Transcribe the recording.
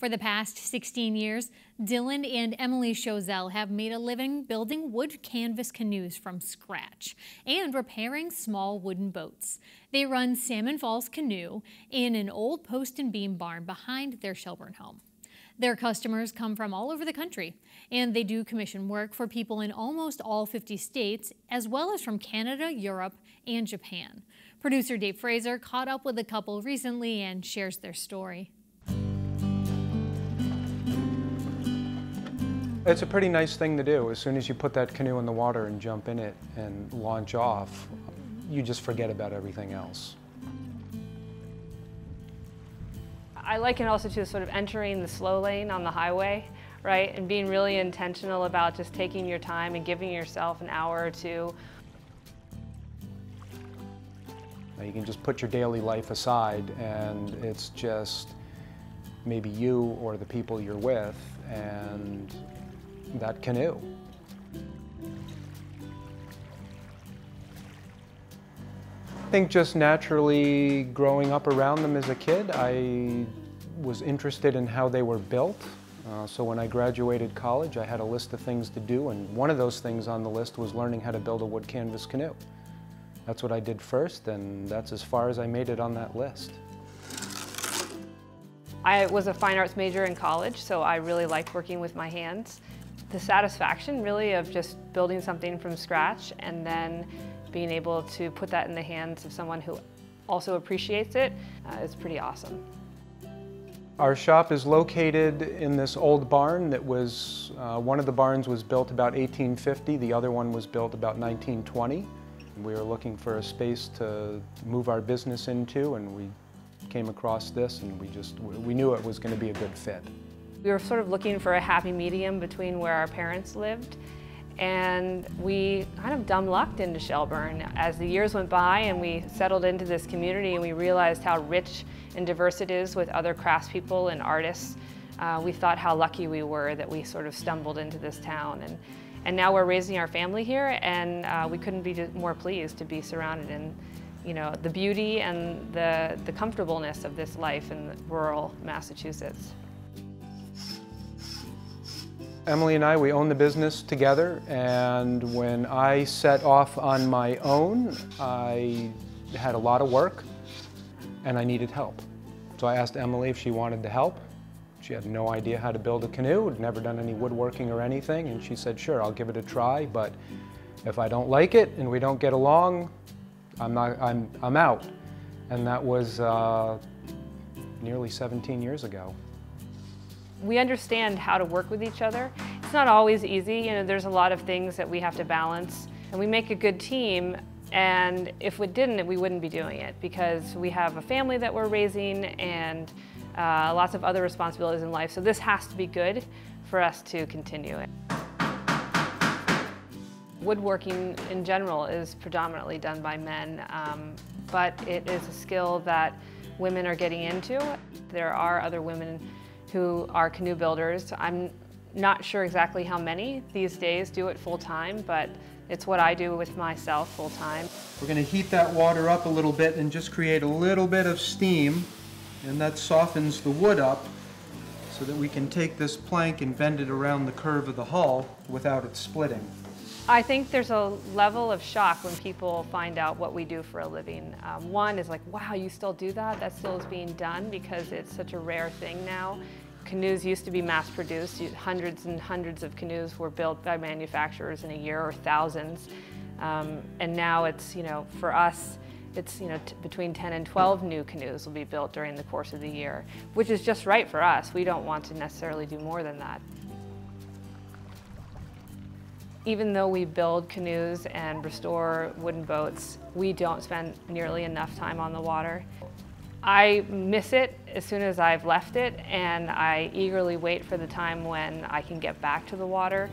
For the past 16 years, Dylan and Emily Schoelzel have made a living building wood canvas canoes from scratch and repairing small wooden boats. They run Salmon Falls Canoe in an old post and beam barn behind their Shelburne home. Their customers come from all over the country, and they do commission work for people in almost all 50 states, as well as from Canada, Europe, and Japan. Producer Dave Fraser caught up with the couple recently and shares their story. It's a pretty nice thing to do. As soon as you put that canoe in the water and jump in it and launch off, you just forget about everything else. I liken also to sort of entering the slow lane on the highway, right? And being really intentional about just taking your time and giving yourself an hour or two. You can just put your daily life aside and it's just maybe you or the people you're with and that canoe. I think just naturally growing up around them as a kid, I was interested in how they were built. So when I graduated college, I had a list of things to do, and one of those things on the list was learning how to build a wood canvas canoe. That's what I did first, and that's as far as I made it on that list. I was a fine arts major in college, so I really liked working with my hands. The satisfaction really of just building something from scratch and then being able to put that in the hands of someone who also appreciates it is pretty awesome. Our shop is located in this old barn that was, one of the barns was built about 1850, the other one was built about 1920. We were looking for a space to move our business into, and we came across this and we knew it was going to be a good fit. We were sort of looking for a happy medium between where our parents lived, and we kind of dumb-lucked into Shelburne. As the years went by and we settled into this community and we realized how rich and diverse it is with other craftspeople and artists, we thought how lucky we were that we sort of stumbled into this town. And now we're raising our family here, and we couldn't be more pleased to be surrounded in, you know, the beauty and the comfortableness of this life in rural Massachusetts. Emily and I, we own the business together, and when I set off on my own, I had a lot of work and I needed help. So I asked Emily if she wanted to help. She had no idea how to build a canoe, had never done any woodworking or anything, and she said, sure, I'll give it a try, but if I don't like it and we don't get along, I'm out. And that was nearly 17 years ago. We understand how to work with each other. It's not always easy, you know, there's a lot of things that we have to balance, and we make a good team, and if we didn't, we wouldn't be doing it because we have a family that we're raising and lots of other responsibilities in life, so this has to be good for us to continue it. Woodworking in general is predominantly done by men, but it is a skill that women are getting into. There are other women who are canoe builders. I'm not sure exactly how many these days do it full-time, but it's what I do with myself full-time. We're going to heat that water up a little bit and just create a little bit of steam, and that softens the wood up so that we can take this plank and bend it around the curve of the hull without it splitting. I think there's a level of shock when people find out what we do for a living. One is like, wow, you still do that? That still is being done because it's such a rare thing now. Canoes used to be mass-produced. Hundreds and hundreds of canoes were built by manufacturers in a year, or thousands. And now it's, you know, for us, it's, you know, between 10 and 12 new canoes will be built during the course of the year, which is just right for us. We don't want to necessarily do more than that. Even though we build canoes and restore wooden boats, we don't spend nearly enough time on the water. I miss it as soon as I've left it, and I eagerly wait for the time when I can get back to the water.